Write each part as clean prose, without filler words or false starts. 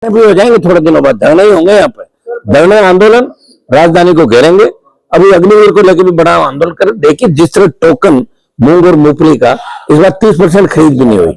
भी हो जाएंगे, थोड़े दिनों बाद धरने ही होंगे यहाँ पे, धरने आंदोलन, राजधानी को घेरेंगे। अभी अग्निवीर को लेकर भी बड़ा आंदोलन करें। देखिए जिस तरह टोकन मूंग और मूंगफली का इस बार 30% खरीद भी नहीं हुई।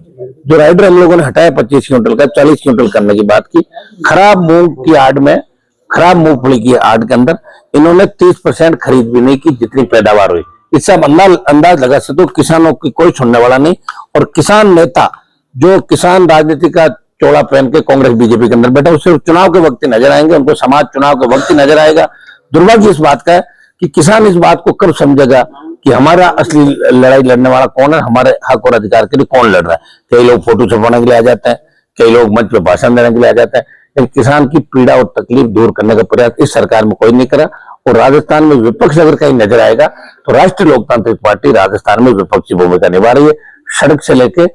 जो राइडर हम लोगों ने हटाया 25 क्विंटल का, 40 क्विंटल करने की बात की। खराब मूंग की आड़ में, खराब मूंगफली की आड़ के अंदर इन्होंने 30% खरीद भी नहीं की जितनी पैदावार हुई। इससे आप अंदाज लगा सकते हो किसानों की कोई छोड़ने वाला नहीं। और किसान नेता जो किसान राजनीति का चोला पहन के कांग्रेस बीजेपी के अंदर बैठा, उससे चुनाव के वक्त नजर आएंगे, उनको समाज चुनाव के वक्त नजर आएगा। दुर्भाग्य इस बात का है कि किसान इस बात को कब समझेगा कि हमारा असली लड़ाई लड़ने वाला कौन है, हमारे हक और अधिकार के लिए कौन लड़ रहा है। कई लोग फोटो छपवाने के लिए आ जाते हैं, कई लोग मंच पे भाषण देने के लिए आ जाते हैं, लेकिन किसान की पीड़ा और तकलीफ दूर करने का प्रयास इस सरकार में कोई नहीं करा। और राजस्थान में विपक्ष अगर कहीं नजर आएगा तो राष्ट्रीय लोकतांत्रिक पार्टी राजस्थान में विपक्षी भूमिका निभा रही है। सड़क से लेके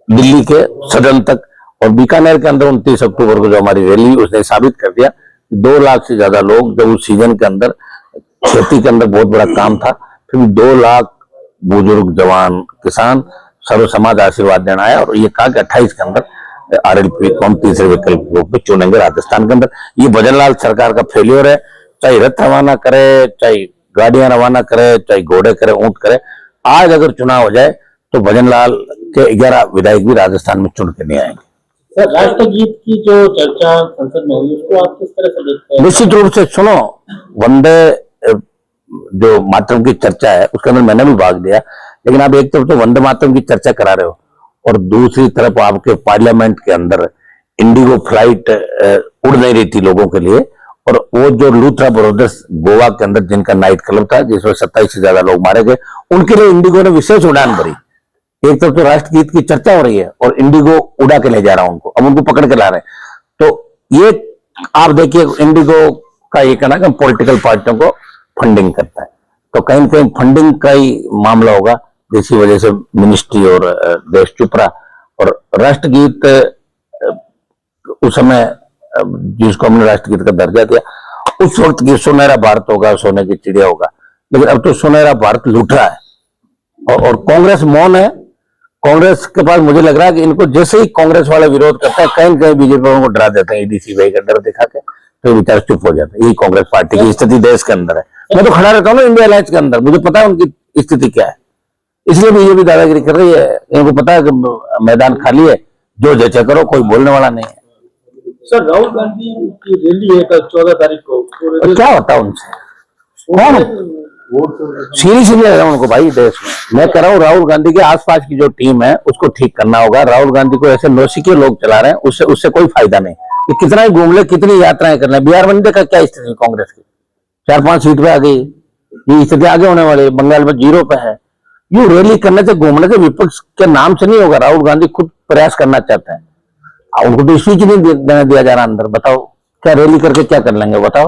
दिल्ली के सदन तक, और बीकानेर के अंदर 29 अक्टूबर को जो हमारी रैली, उसने साबित कर दिया 2 लाख से ज्यादा लोग, जब उस सीजन के अंदर खेती के अंदर बहुत बड़ा काम था, फिर 2 लाख बुजुर्ग जवान किसान सर्व समाज आशीर्वाद देना आया और ये कहा कि 28 के अंदर आरएलपी को हम तीसरे विकल्प के रूप में चुनेंगे राजस्थान के अंदर। ये भजनलाल सरकार का फेल्योर है। चाहे रथ रवाना करे, चाहे गाड़ियां रवाना करे, चाहे घोड़े करे, ऊंट करे, आज अगर चुनाव हो जाए तो भजनलाल के 11 विधायक भी राजस्थान में चुन के नहीं आएंगे। सर, राष्ट्रगीत की जो चर्चा संसद में हुई उसको आप किस तरह से देखते हैं? निश्चित रूप से सुनो, वंदे जो मातरम की चर्चा है उसके अंदर मैंने भी भाग लिया, लेकिन आप एक तरफ तो वंदे मातरम की चर्चा करा रहे हो और दूसरी तरफ आपके पार्लियामेंट के अंदर इंडिगो फ्लाइट उड़ नहीं रही थी लोगों के लिए। और वो जो लूथरा ब्रदर्स गोवा के अंदर जिनका नाइट क्लब था जिसमें 27 से ज्यादा लोग मारे गए, उनके लिए इंडिगो ने विशेष उड़ान भरी। एक तरफ तो राष्ट्रगीत की चर्चा हो रही है और इंडिगो उड़ा के ले जा रहा है उनको, अब उनको पकड़ के ला रहे हैं। तो ये आप देखिए इंडिगो का ये कहना कि पॉलिटिकल पार्टियों को फंडिंग करता है, तो कहीं ना कहीं फंडिंग का ही मामला होगा, जिसकी वजह से मिनिस्ट्री और देश चुप रहा। और राष्ट्रगीत उस समय जिसको हमने राष्ट्रगीत का दर्जा दिया, उस वक्त की सुनहरा भारत होगा, सोने की चिड़िया होगा, लेकिन अब तो सुनहरा भारत लूट रहा है और कांग्रेस मौन है। कांग्रेस के पास मुझे लग रहा है कि इनको जैसे ही कांग्रेस वाले विरोध करते हैं, कहीं कहीं बीजेपी वालों को डरा देते हैं, ईडीसीबीआई का डर दिखा के, तो बेचारे चुप हो जाते हैं। यही कांग्रेस पार्टी की स्थिति देश के अंदर है। मैं तो खड़ा रहता हूँ ना इंडिया अलायंस के अंदर, मुझे पता है उनकी स्थिति क्या है, इसलिए बीजेपी दादागिरी कर रही है। इनको पता है कि मैदान खाली है, जो जैसे करो, कोई बोलने वाला नहीं है। सर, राहुल गांधी की रैली है कल 14 तारीख को, और क्या होता है उनसे? कौन सीरीज ले रहा हूं उनको भाई देश में। मैं कह रहा हूँ राहुल गांधी के आसपास की जो टीम है उसको ठीक करना होगा। राहुल गांधी को ऐसे नौसिखिए लोग चला रहे हैं, उससे कोई फायदा नहीं। कि कितना ही घूम ले, कितनी यात्राएं कर ले। बिहार में नहीं देखा क्या स्थिति कांग्रेस की, 4-5 सीट पे आ गई, ये स्थिति आगे होने वाली। बंगाल में 0 पे है। यू रैली करने से, घूमने से विपक्ष के नाम से नहीं होगा। राहुल गांधी खुद प्रयास करना चाहते हैं, उनको तो स्पीच नहीं देने दिया जा रहा अंदर। बताओ क्या रैली करके क्या कर लेंगे? बताओ।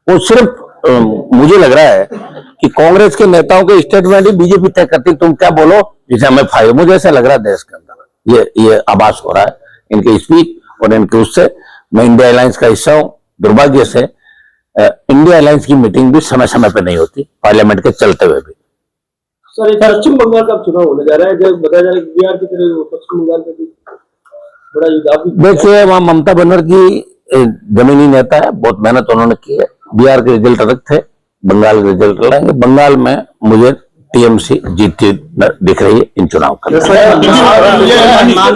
वो सिर्फ मुझे लग रहा है कि कांग्रेस के नेताओं के स्टेटमेंट ही बीजेपी तय करती, तुम क्या बोलो जिसे हमें फायदा। मुझे ऐसा लग रहा है देश के अंदर ये आभास हो रहा है इनके स्पीच और इनके उससे। मैं इंडिया अलायंस का हिस्सा हूं, दुर्भाग्य से इंडिया अलायंस की मीटिंग भी समय समय पर नहीं होती, पार्लियामेंट के चलते हुए भी। सर, पश्चिम बंगाल का चुनाव होने जा रहा है, जब बताया जा रहा है कि बिहार की तरह पश्चिम बंगाल में भी बड़ा युद्ध। देखिए वहां ममता बनर्जी जमीनी नेता है, बहुत मेहनत उन्होंने की है। बिहार के रिजल्ट अलग थे, बंगाल के रिजल्ट अलग है। बंगाल में मुझे टीएमसी जीतती दिख रही है इन चुनाव का।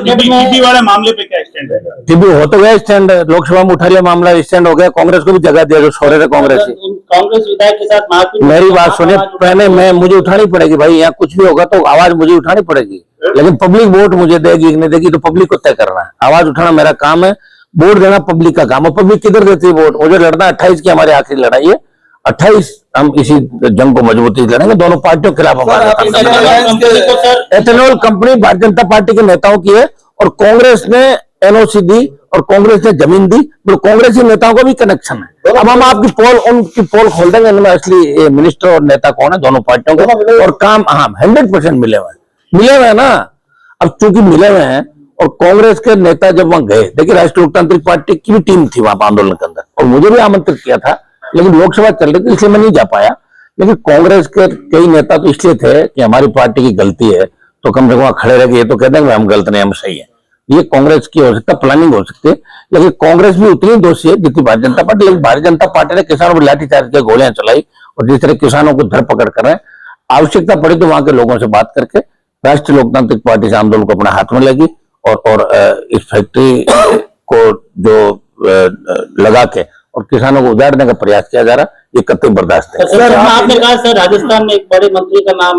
टीबी वाले मामले पे क्या स्टैंड है? टीबी हो तो गया स्टैंड, लोकसभा में उठा लिया मामला, स्टैंड हो गया। कांग्रेस को भी जगह दिया जो छोरे थे कांग्रेस विधायक के साथ मारपीट। मेरी बात सुनिए, पहले मुझे उठानी पड़ेगी भाई, यहाँ कुछ भी होगा तो आवाज मुझे उठानी पड़ेगी, लेकिन पब्लिक वोट मुझे देगी नहीं देगी तो पब्लिक को तय करना है। आवाज उठाना मेरा काम है, वोट देना पब्लिक का काम है। पब्लिक किधर देती है वोट? मुझे लड़ना 28 की हमारी आखिरी लड़ाई है। 28 हम इसी जंग को मजबूती से लड़ेंगे, दोनों पार्टियों के खिलाफ। Ethanol company Bharatiya Janata party के नेताओं की है और कांग्रेस ने एनओसी दी और कांग्रेस ने जमीन दी, तो कांग्रेसी नेताओं का भी कनेक्शन है। अब हम आपकी उनकी पोल खोल देंगे, इनमें असली मिनिस्टर और नेता कौन है दोनों पार्टियों के। और काम 100% मिले हुए हैं ना। अब चूंकि मिले हुए हैं और कांग्रेस के नेता जब वहां गए, देखिए राष्ट्रीय लोकतांत्रिक पार्टी की भी टीम थी वहां आंदोलन के अंदर और मुझे भी आमंत्रित किया था, लेकिन लोकसभा चल रही थी इसलिए मैं नहीं जा पाया। लेकिन कांग्रेस के कई नेता तो इसलिए थे कि हमारी पार्टी की गलती है, तो कम से कम खड़े रह गए, ये तो कहते हैं हम गलत नहीं हम सही है। ये कांग्रेस की हो सकता है, प्लानिंग हो सकती है, लेकिन कांग्रेस भी उतनी दोषी है जितनी भारतीय जनता पार्टी। लेकिन भारतीय जनता पार्टी ने किसानों पर लाठीचार्ज किया, गोलियां चलाई, और जिस तरह किसानों को धरपकड़ कर रहे हैं, आवश्यकता पड़ी तो वहां के लोगों से बात करके राष्ट्रीय लोकतांत्रिक पार्टी से आंदोलन को अपने हाथ में लगी, और इस फैक्ट्री को जो लगा के और किसानों को उजाड़ने का प्रयास किया जा रहा है, ये कतई बर्दाश्त है। सर, आपने कहा सर राजस्थान में एक बड़े मंत्री का नाम